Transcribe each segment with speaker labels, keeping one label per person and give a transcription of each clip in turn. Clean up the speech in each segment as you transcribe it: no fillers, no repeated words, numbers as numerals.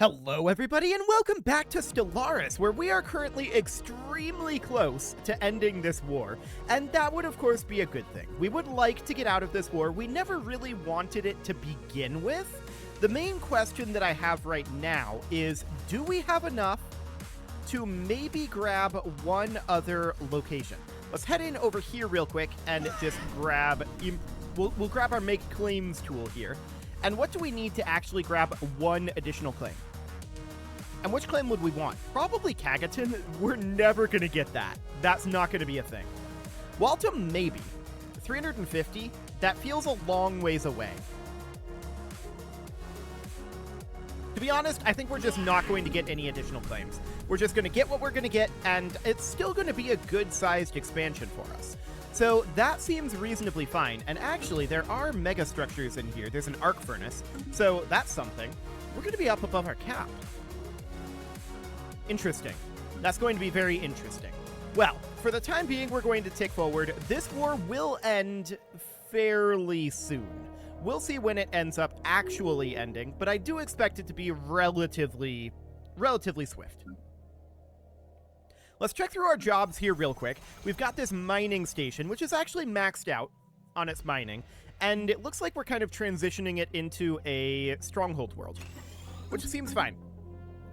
Speaker 1: Hello everybody and welcome back to Stellaris, where we are currently extremely close to ending this war, and that would of course be a good thing. We would like to get out of this war. We never really wanted it to begin with. The main question that I have right now is, do we have enough to maybe grab one other location? Let's head in over here real quick and just grab, we'll grab our make claims tool here. And what do we need to actually grab one additional claim? And which claim would we want? Probably Kagaton. We're never going to get that. That's not going to be a thing. Waltum, maybe. 350? That feels a long ways away. To be honest, I think we're just not going to get any additional claims. We're just going to get what we're going to get, and it's still going to be a good-sized expansion for us. So that seems reasonably fine. And actually, there are mega structures in here. There's an arc furnace, so that's something. We're going to be up above our cap. Interesting. That's going to be very interesting. Well, for the time being, we're going to tick forward. This war will end fairly soon. We'll see when it ends up actually ending, but I do expect it to be relatively swift. Let's check through our jobs here real quick. We've got this mining station, which is actually maxed out on its mining, and it looks like we're kind of transitioning it into a stronghold world, which seems fine.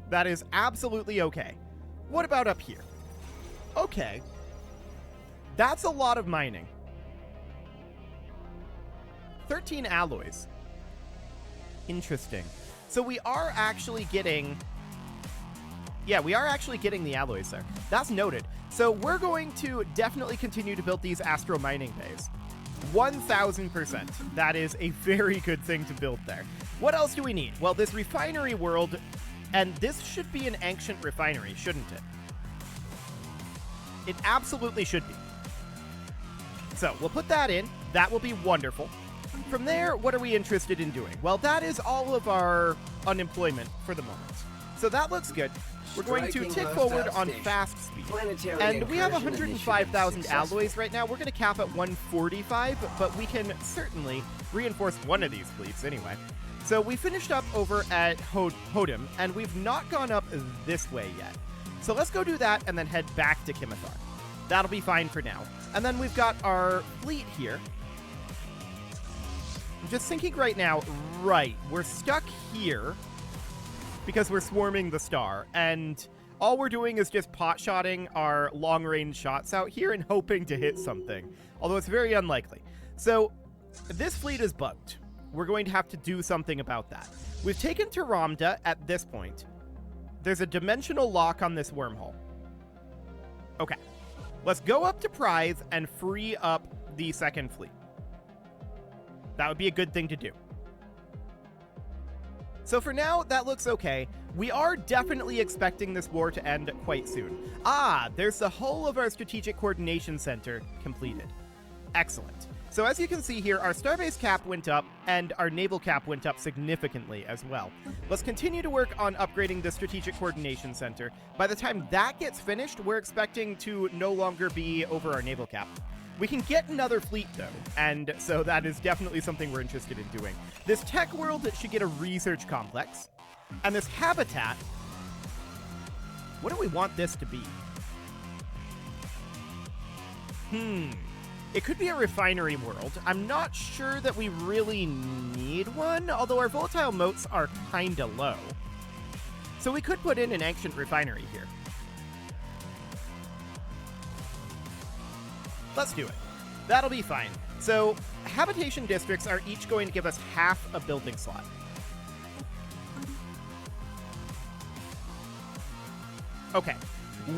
Speaker 1: That is absolutely okay. What about up here? Okay. That's a lot of mining. 13 alloys. Interesting. So we are actually getting... Yeah, we are actually getting the alloys there. That's noted. So we're going to definitely continue to build these astro mining bays. 1000%. That is a very good thing to build there. What else do we need? Well, this refinery world... And this should be an ancient refinery, shouldn't it? It absolutely should be. So we'll put that in. That will be wonderful. From there, what are we interested in doing? Well, that is all of our unemployment for the moment. So that looks good. We're going to tick forward on fast speed. And we have 105,000 alloys right now. We're going to cap at 145, but we can certainly reinforce one of these fleets anyway. So we finished up over at Hodem, and we've not gone up this way yet. So let's go do that and then head back to Kimithar. That'll be fine for now. And then we've got our fleet here. I'm just thinking right now, right, we're stuck here because we're swarming the star, and all we're doing is just pot-shotting our long-range shots out here and hoping to hit something, although it's very unlikely. So this fleet is bugged. We're going to have to do something about that. We've taken Taramda at this point. There's a dimensional lock on this wormhole. Okay. Let's go up to Prize and free up the second fleet. That would be a good thing to do. So for now, that looks okay. We are definitely expecting this war to end quite soon. Ah, there's the whole of our Strategic Coordination Center completed. Excellent. So as you can see here, our starbase cap went up, and our naval cap went up significantly as well. Let's continue to work on upgrading the Strategic Coordination Center. By the time that gets finished, we're expecting to no longer be over our naval cap. We can get another fleet, though, and so that is definitely something we're interested in doing. This tech world should get a research complex, and this habitat, what do we want this to be? It could be a refinery world. I'm not sure that we really need one, although our volatile motes are kinda low. So we could put in an ancient refinery here. Let's do it. That'll be fine. So habitation districts are each going to give us half a building slot. Okay.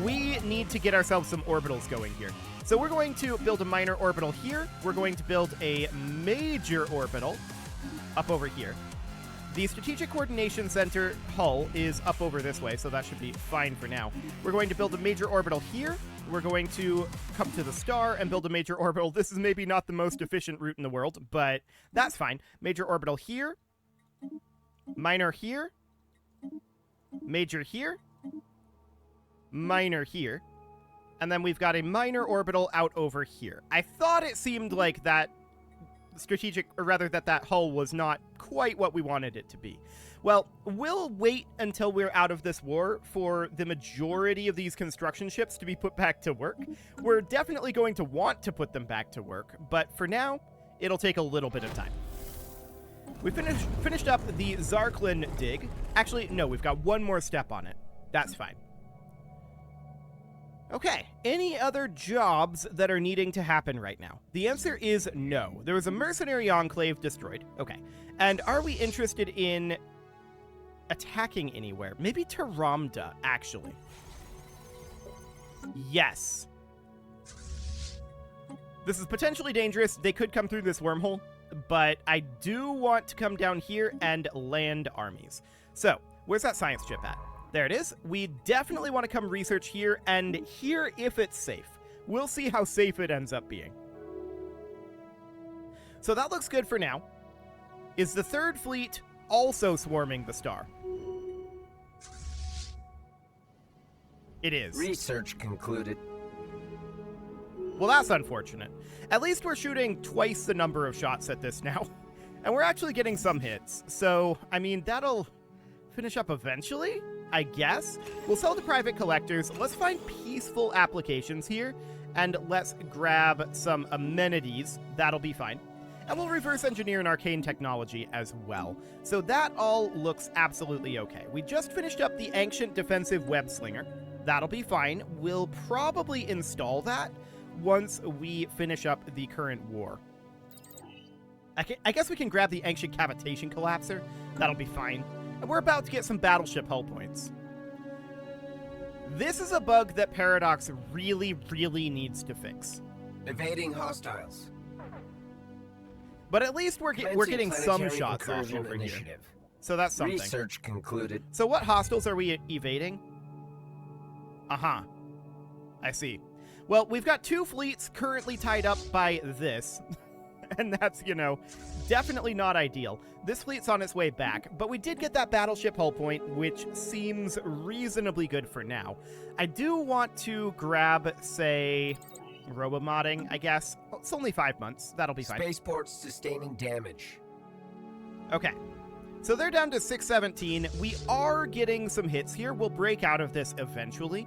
Speaker 1: We need to get ourselves some orbitals going here. So we're going to build a minor orbital here. We're going to build a major orbital up over here. The Strategic Coordination Center hull is up over this way, so that should be fine for now. We're going to build a major orbital here. We're going to come to the star and build a major orbital. This is maybe not the most efficient route in the world, but that's fine. Major orbital here. Minor here. Major here. Minor here. And then we've got a minor orbital out over here. I thought it seemed like that strategic, or rather that hull was not quite what we wanted it to be. Well, we'll wait until we're out of this war for the majority of these construction ships to be put back to work. We're definitely going to want to put them back to work, but for now, it'll take a little bit of time. We finished up the Zarklin dig. Actually, no, we've got one more step on it. That's fine. Okay, any other jobs that are needing to happen right now? The answer is no. There was a mercenary enclave destroyed. Okay, and are we interested in attacking anywhere? Maybe Taramda, actually. Yes. This is potentially dangerous. They could come through this wormhole, but I do want to come down here and land armies. So, where's that science chip at? There it is. We definitely want to come research here and here if it's safe. We'll see how safe it ends up being. So that looks good for now. Is the third fleet also swarming the star? It is.
Speaker 2: Research concluded.
Speaker 1: Well, that's unfortunate. At least we're shooting twice the number of shots at this now. And we're actually getting some hits. So, I mean, that'll finish up eventually, I guess. We'll sell to private collectors. Let's find peaceful applications here. And let's grab some amenities. That'll be fine. And we'll reverse engineer an arcane technology as well. So that all looks absolutely okay. We just finished up the ancient defensive web slinger. That'll be fine. We'll probably install that once we finish up the current war. I guess we can grab the ancient cavitation collapser. That'll be fine. And we're about to get some battleship hull points. This is a bug that Paradox really, really needs to fix.
Speaker 2: Evading hostiles.
Speaker 1: But at least we're getting some shots off over here. So that's something.
Speaker 2: Research concluded.
Speaker 1: So what hostiles are we evading? Uh-huh. I see. Well, we've got two fleets currently tied up by this. And that's, you know, definitely not ideal. This fleet's on its way back, but we did get that battleship hull point, which seems reasonably good for now. I do want to grab, say, robomodding, I guess. Well, it's only 5 months. That'll be fine.
Speaker 2: Spaceports sustaining damage.
Speaker 1: Okay. So they're down to 617. We are getting some hits here. We'll break out of this eventually.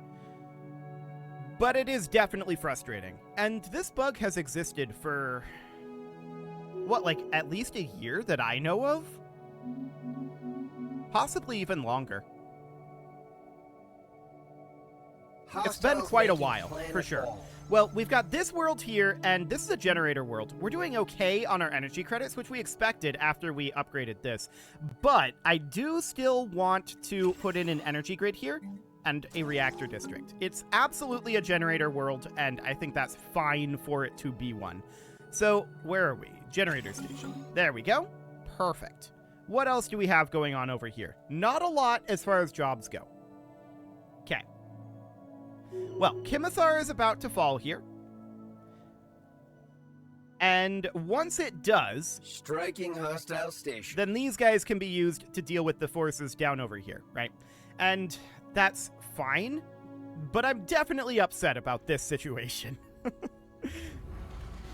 Speaker 1: But it is definitely frustrating. And this bug has existed for... what, like, at least a year that I know of? Possibly even longer. It's been quite a while, for sure. Well, we've got this world here, and this is a generator world. We're doing okay on our energy credits, which we expected after we upgraded this. But I do still want to put in an energy grid here and a reactor district. It's absolutely a generator world, and I think that's fine for it to be one. So, where are we? Generator station. There we go. Perfect. What else do we have going on over here? Not a lot as far as jobs go. Okay. Well, Kimithar is about to fall here. And once it does...
Speaker 2: striking hostile station.
Speaker 1: Then these guys can be used to deal with the forces down over here, right? And that's fine, but I'm definitely upset about this situation.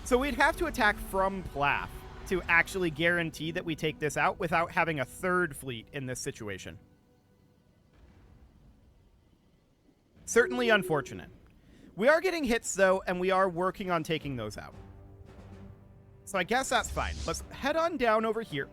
Speaker 1: So we'd have to attack from Plath to actually guarantee that we take this out without having a third fleet in this situation. Certainly unfortunate. We are getting hits, though, and we are working on taking those out. So I guess that's fine. Let's head on down over here.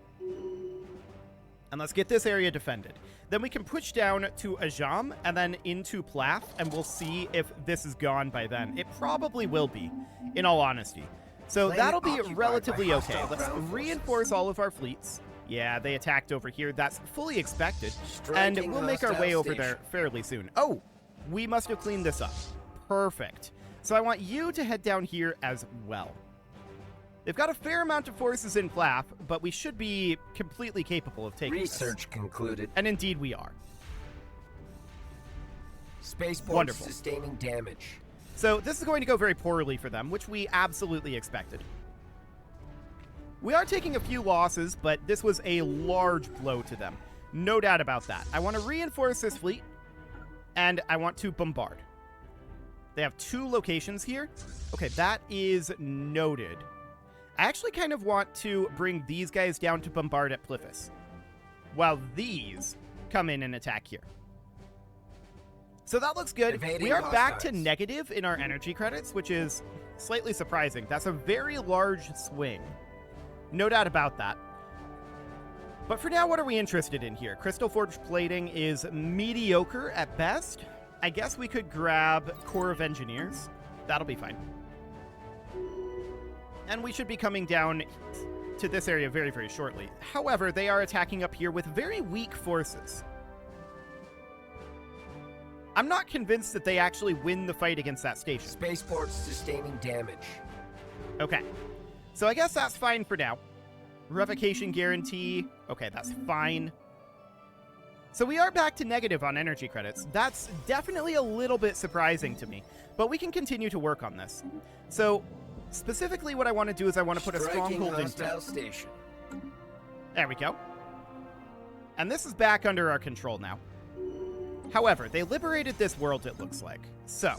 Speaker 1: And let's get this area defended. Then we can push down to Ajam and then into Plath, and we'll see if this is gone by then. It probably will be, in all honesty. So that'll be relatively okay. Let's reinforce all of our fleets. Yeah, they attacked over here. That's fully expected. And we'll make our way over there fairly soon. Oh, we must have cleaned this up. Perfect. So I want you to head down here as well. They've got a fair amount of forces in Plath, but we should be completely capable of taking
Speaker 2: Research concluded.
Speaker 1: And indeed we are.
Speaker 2: Spaceports sustaining damage.
Speaker 1: So this is going to go very poorly for them, which we absolutely expected. We are taking a few losses, but this was a large blow to them. No doubt about that. I want to reinforce this fleet, and I want to bombard. They have 2 locations here. Okay, that is noted. I actually kind of want to bring these guys down to bombard at Pliffus. while these come in and attack here. So that looks good. We are back to negative in our energy credits, which is slightly surprising. That's a very large swing. No doubt about that. But for now, what are we interested in here? Crystal Forged Plating is mediocre at best. I guess we could grab Corps of Engineers. That'll be fine. And we should be coming down to this area very, very shortly. However, they are attacking up here with very weak forces. I'm not convinced that they actually win the fight against that station.
Speaker 2: Spaceports sustaining damage.
Speaker 1: Okay. So I guess that's fine for now. Revocation guarantee. Okay, that's fine. So we are back to negative on energy credits. That's definitely a little bit surprising to me, but we can continue to work on this. So specifically what I want to do is I want to put a stronghold in.
Speaker 2: Station.
Speaker 1: There we go. And this is back under our control now. However, they liberated this world, it looks like. So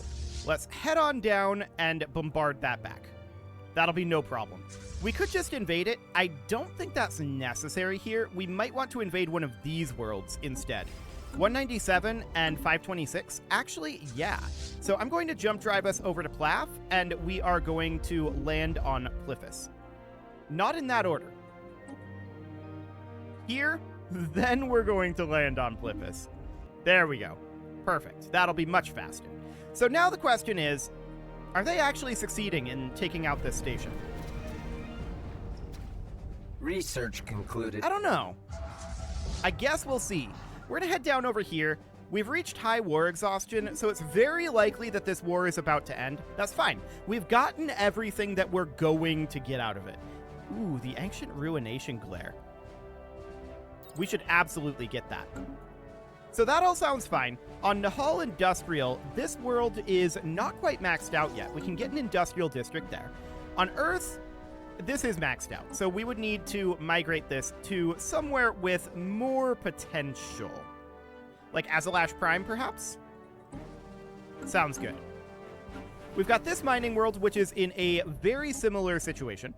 Speaker 1: let's head on down and bombard that back. That'll be no problem. We could just invade it. I don't think that's necessary here. We might want to invade one of these worlds instead. 197 and 526? Actually, yeah. So I'm going to jump drive us over to Plath, and we are going to land on Pliffus. Not in that order. Here, then we're going to land on Pliffus. There we go. Perfect. That'll be much faster. So now the question is, are they actually succeeding in taking out this station?
Speaker 2: Research concluded.
Speaker 1: I don't know. I guess we'll see. We're going to head down over here. We've reached high war exhaustion, so it's very likely that this war is about to end. That's fine. We've gotten everything that we're going to get out of it. Ooh, the Ancient Ruination Glare. We should absolutely get that. So that all sounds fine. On Nahal Industrial, this world is not quite maxed out yet. We can get an industrial district there. On Earth, this is maxed out, so we would need to migrate this to somewhere with more potential. Like Azalash Prime, perhaps? Sounds good. We've got this mining world, which is in a very similar situation.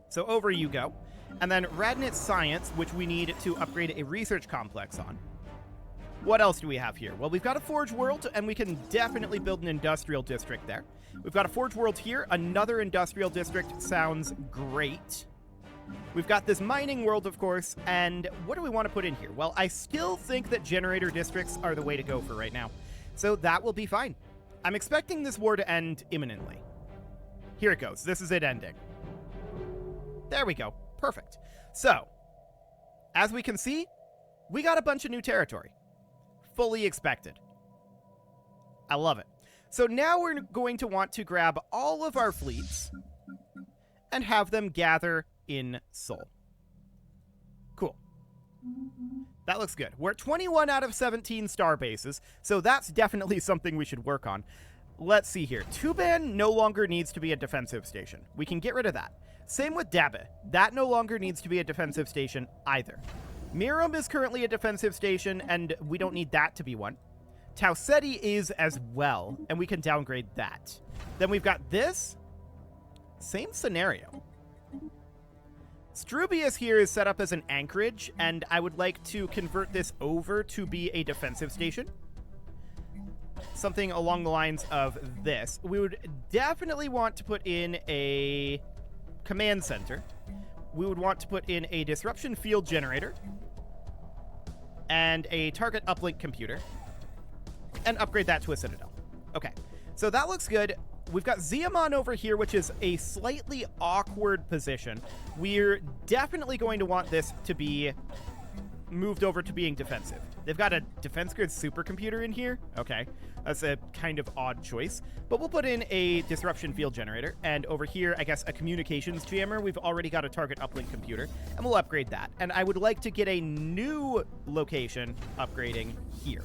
Speaker 1: So over you go. And then Radnit Science, which we need to upgrade a research complex on. What else do we have here? Well, we've got a Forge World, and we can definitely build an industrial district there. We've got a Forge World here. Another industrial district sounds great. We've got this mining world, of course, and what do we want to put in here? Well, I still think that generator districts are the way to go for right now. So that will be fine. I'm expecting this war to end imminently. Here it goes. This is it ending. There we go. Perfect. So, as we can see, we got a bunch of new territory. Fully expected. I love it. So now we're going to want to grab all of our fleets and have them gather in Sol. Cool. That looks good. We're at 21 out of 17 star bases, so that's definitely something we should work on. Let's see here. Tuban no longer needs to be a defensive station. We can get rid of that. Same with Dabe. That no longer needs to be a defensive station either. Miram is currently a defensive station, and we don't need that to be one. Tau Ceti is as well, and we can downgrade that. Then we've got this. Same scenario. Strubius here is set up as an anchorage, and I would like to convert this over to be a defensive station. Something along the lines of this. We would definitely want to put in a command center. We would want to put in a disruption field generator and a target uplink computer and upgrade that to a citadel. Okay, so that looks good. We've got Ziamon over here, which is a slightly awkward position. We're definitely going to want this to be moved over to being defensive. They've got a defense grid supercomputer in here. Okay, that's a kind of odd choice, but we'll put in a disruption field generator, and over here, I guess, a communications jammer. We've already got a target uplink computer, and we'll upgrade that. And I would like to get a new location upgrading here.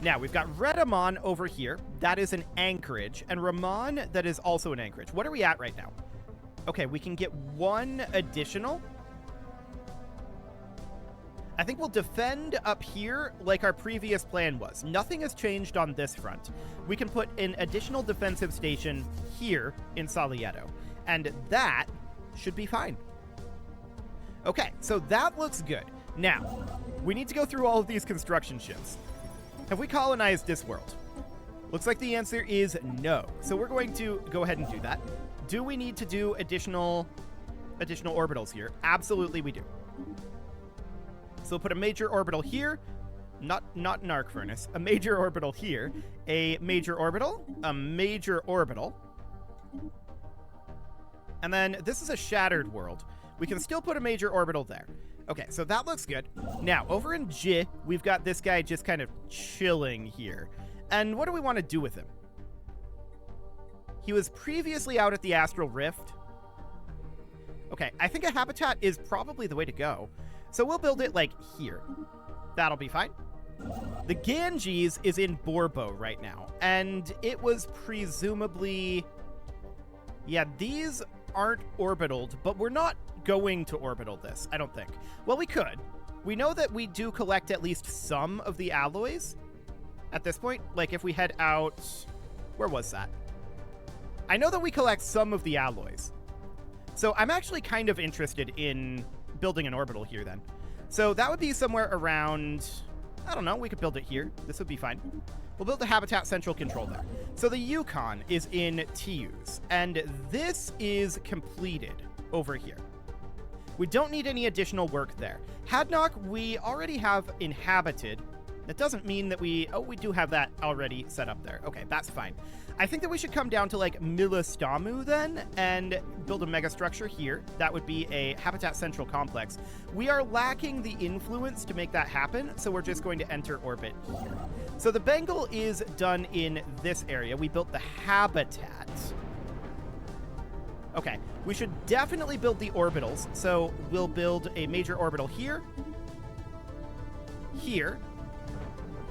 Speaker 1: Now, we've got Redamon over here. That is an anchorage, and Ramon, that is also an anchorage. What are we at right now? Okay, we can get one additional. I think we'll defend up here like our previous plan was. Nothing has changed on this front. We can put an additional defensive station here in Salieto, and that should be fine. Okay, so that looks good. Now, we need to go through all of these construction ships. Have we colonized this world? Looks like the answer is no. So we're going to go ahead and do that. Do we need to do additional orbitals here? Absolutely we do. So we'll put a major orbital here. Not an arc furnace. A major orbital here. A major orbital. A major orbital. And then this is a shattered world. We can still put a major orbital there. Okay, so that looks good. Now, over in J, we've got this guy just kind of chilling here. And what do we want to do with him? He was previously out at the Astral Rift. Okay, I think a habitat is probably the way to go. So we'll build it, like, here. That'll be fine. The Ganges is in Borbo right now. And it was presumably... Yeah, these aren't orbitaled, but we're not going to orbital this, I don't think. Well, we could. We know that we do collect at least some of the alloys at this point. Like, if we head out... Where was that? I know that we collect some of the alloys. So I'm actually kind of interested in building an orbital here then. So that would be somewhere around... I don't know, we could build it here. This would be fine. We'll build the Habitat Central Control there. So the Yukon is in TUs, and this is completed over here. We don't need any additional work there. Hadnock, we already have inhabited. That doesn't mean that we... Oh, we do have that already set up there. Okay, that's fine. I think that we should come down to, like, Milistamu then and build a megastructure here. That would be a Habitat Central Complex. We are lacking the influence to make that happen, so we're just going to enter orbit here. So the Bengal is done in this area. We built the habitat. Okay, we should definitely build the orbitals. So we'll build a major orbital here. Here.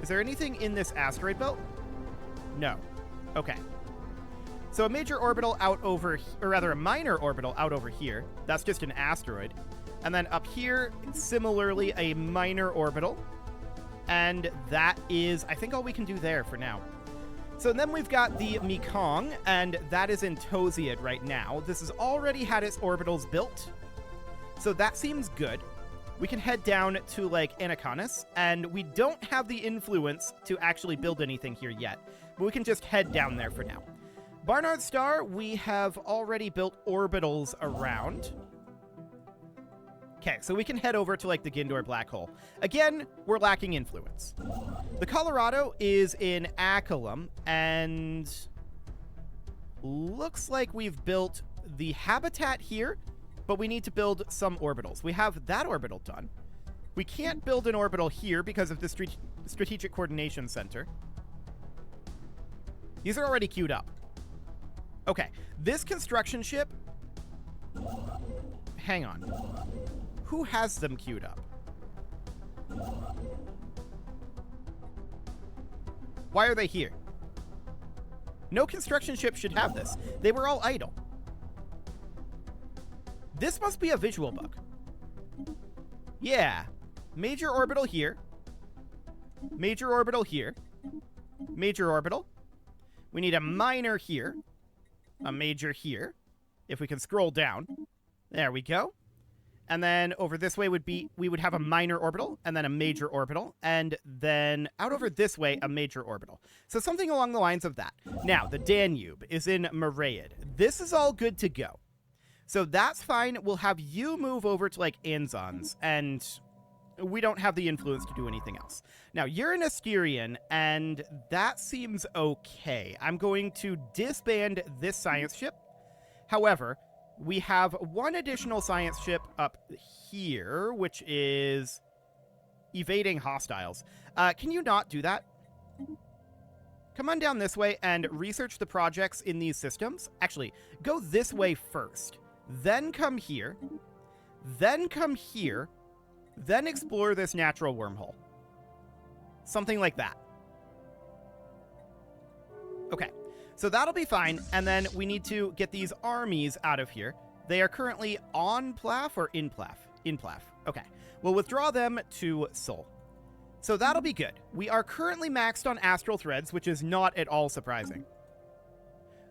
Speaker 1: Is there anything in this asteroid belt? No. Okay. So a major orbital out over, or rather a minor orbital out over here. That's just an asteroid. And then up here, similarly, a minor orbital. And that is, I think, all we can do there for now. So then we've got the Mekong, and that is in Tosiad right now. This has already had its orbitals built. So that seems good. We can head down to, like, Anaconis, and we don't have the influence to actually build anything here yet. But we can just head down there for now. Barnard Star, we have already built orbitals around. Okay, so we can head over to, like, the Gindor Black Hole. Again, we're lacking influence. The Colorado is in Aculum, and looks like we've built the habitat here, but we need to build some orbitals. We have that orbital done. We can't build an orbital here because of the Strategic Coordination Center. These are already queued up. Okay, this construction ship... Hang on. Who has them queued up? Why are they here? No construction ship should have this. They were all idle. This must be a visual bug. Yeah. Major orbital here. Major orbital here. Major orbital. We need a minor here. A major here. If we can scroll down. There we go. And then over this way would be, we would have a minor orbital, and then a major orbital, and then out over this way, a major orbital. So something along the lines of that. Now, the Danube is in Maraid. This is all good to go. So that's fine. We'll have you move over to, like, Anzons, and we don't have the influence to do anything else. Now, you're an Asterian, and that seems okay. I'm going to disband this science ship. However, we have one additional science ship up here, which is evading hostiles. Can you not do that? Come on down this way and research the projects in these systems. Actually, go this way first. Then come here. Then come here. Then explore this natural wormhole. Something like that. Okay. So that'll be fine, and then we need to get these armies out of here. They are currently on Plaf or in Plaf? In Plaf. Okay. We'll withdraw them to Sol. So that'll be good. We are currently maxed on Astral Threads, which is not at all surprising.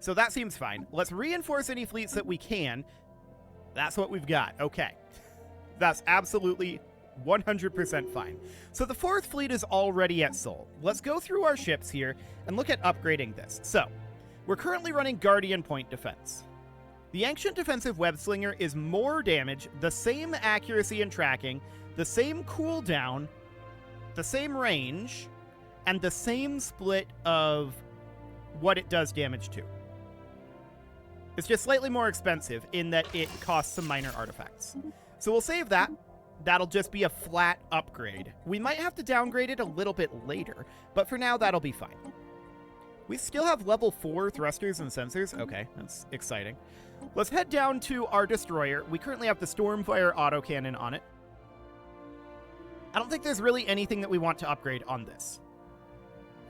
Speaker 1: So that seems fine. Let's reinforce any fleets that we can. That's what we've got. Okay. That's absolutely 100% fine. So the 4th fleet is already at Sol. Let's go through our ships here and look at upgrading this. So, we're currently running Guardian Point Defense. The Ancient Defensive Web Slinger is more damage, the same accuracy and tracking, the same cooldown, the same range, and the same split of what it does damage to. It's just slightly more expensive in that it costs some minor artifacts. So we'll save that. That'll just be a flat upgrade. We might have to downgrade it a little bit later, but for now, that'll be fine. We still have level 4 thrusters and sensors. Okay, that's exciting. Let's head down to our destroyer. We currently have the Stormfire autocannon on it. I don't think there's really anything that we want to upgrade on this.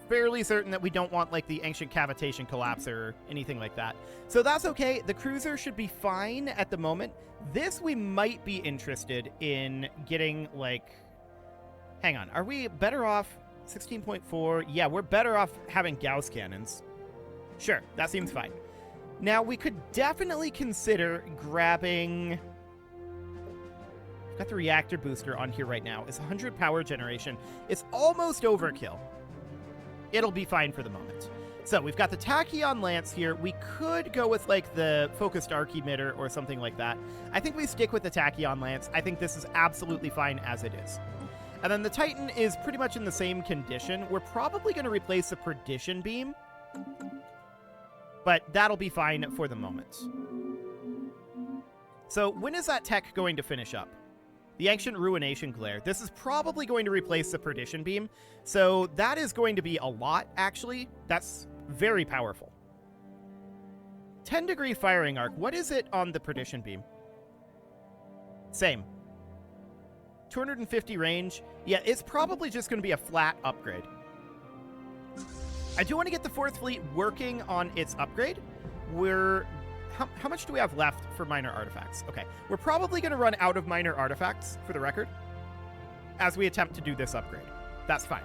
Speaker 1: Fairly certain that we don't want, like, the Ancient Cavitation Collapser or anything like that. So that's okay. The cruiser should be fine at the moment. This we might be interested in getting, like... Hang on. Are we better off... 16.4? Yeah, we're better off having Gauss cannons. Sure, that seems fine. Now, we could definitely consider grabbing... I've got the reactor booster on here right now. It's 100 power generation. It's almost overkill. It'll be fine for the moment. So we've got the Tachyon Lance here. We could go with like the focused arc emitter or something like that. I think we stick with the Tachyon Lance. I think this is absolutely fine as it is. And then the Titan is pretty much in the same condition. We're probably going to replace the Perdition Beam, but that'll be fine for the moment. So when is that tech going to finish up? The Ancient Ruination Glare. This is probably going to replace the Perdition Beam. So that is going to be a lot, actually. That's very powerful. 10-degree firing arc. What is it on the Perdition Beam? Same. 250 range. Yeah, it's probably just going to be a flat upgrade. I do want to get the 4th fleet working on its upgrade. How much do we have left for minor artifacts? Okay, we're probably going to run out of minor artifacts, for the record, as we attempt to do this upgrade. That's fine.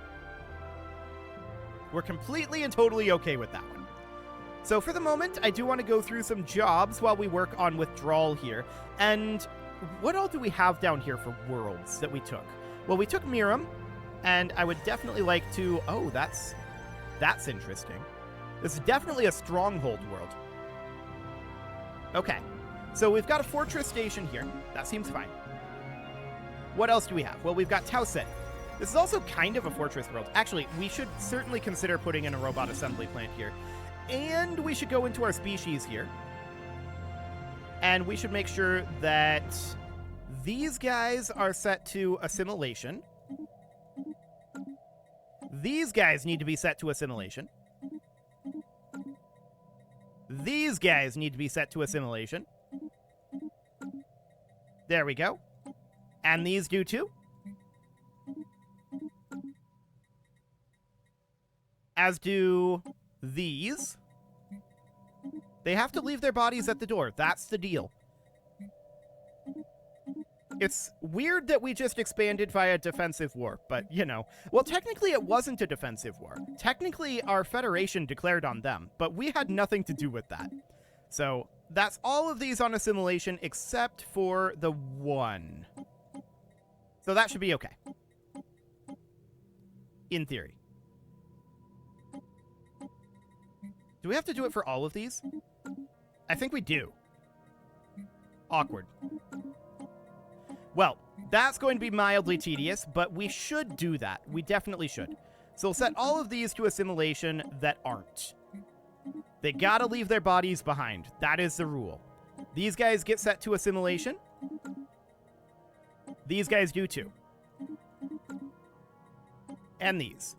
Speaker 1: We're completely and totally okay with that one. So for the moment, I do want to go through some jobs while we work on withdrawal here. And what all do we have down here for worlds that we took? Well, we took Miram, and I would definitely like to... Oh, that's interesting. This is definitely a stronghold world. Okay, so we've got a fortress station here. That seems fine. What else do we have? Well, we've got Tau City. This is also kind of a fortress world. Actually, we should certainly consider putting in a robot assembly plant here. And we should go into our species here. And we should make sure that these guys are set to assimilation. These guys need to be set to assimilation. These guys need to be set to assimilation. There we go. And these do too. As do these. They have to leave their bodies at the door. That's the deal. It's weird that we just expanded via defensive war, but, you know. Well, technically it wasn't a defensive war. Technically, our Federation declared on them, but we had nothing to do with that. So, that's all of these on assimilation except for the one. So that should be okay. In theory. Do we have to do it for all of these? I think we do. Awkward. Well, that's going to be mildly tedious, but we should do that. We definitely should. So we'll set all of these to assimilation that aren't. They gotta leave their bodies behind. That is the rule. These guys get set to assimilation. These guys do too. And these.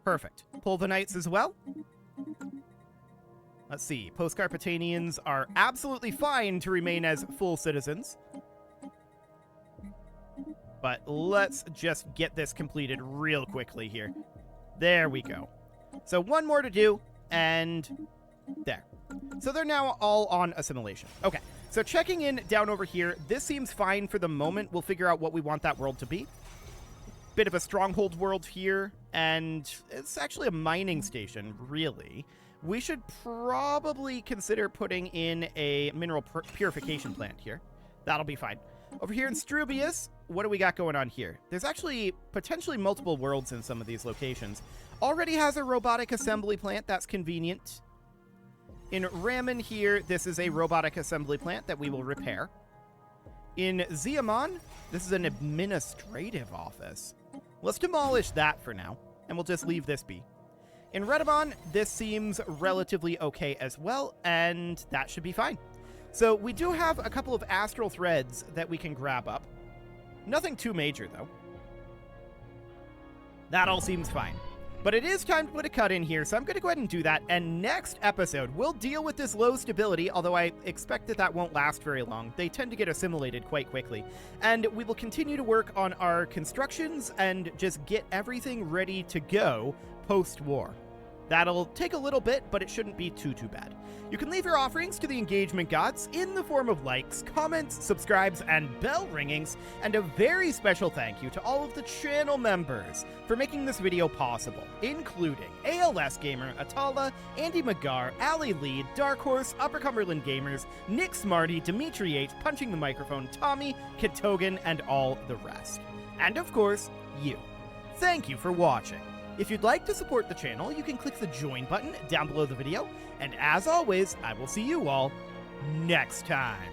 Speaker 1: Perfect. Pulvanites as well. Let's see. Post-Carpetanians are absolutely fine to remain as full citizens. But let's just get this completed real quickly here. There we go. So one more to do, and there. So they're now all on assimilation. Okay, so checking in down over here, this seems fine for the moment. We'll figure out what we want that world to be. Bit of a stronghold world here, and it's actually a mining station, really. We should probably consider putting in a mineral purification plant here. That'll be fine. Over here in Strubius, what do we got going on here? There's actually potentially multiple worlds in some of these locations. Already has a robotic assembly plant. That's convenient. In Raman here, this is a robotic assembly plant that we will repair. In Ziamon, this is an administrative office. Let's demolish that for now, and we'll just leave this be. In Redamon, this seems relatively okay as well, and that should be fine. So we do have a couple of astral threads that we can grab up. Nothing too major, though. That all seems fine. But it is time to put a cut in here, so I'm going to go ahead and do that. And next episode, we'll deal with this low stability, although I expect that that won't last very long. They tend to get assimilated quite quickly. And we will continue to work on our constructions and just get everything ready to go post-war. That'll take a little bit, but it shouldn't be too bad. You can leave your offerings to the engagement gods in the form of likes, comments, subscribes, and bell ringings, and a very special thank you to all of the channel members for making this video possible, including ALS Gamer, Atala, Andy McGar, Ali Lee, Dark Horse, Upper Cumberland Gamers, Nick Smarty, Dimitri H, Punching the Microphone, Tommy, Kitogan, and all the rest. And of course, you. Thank you for watching. If you'd like to support the channel, you can click the join button down below the video, and as always, I will see you all next time.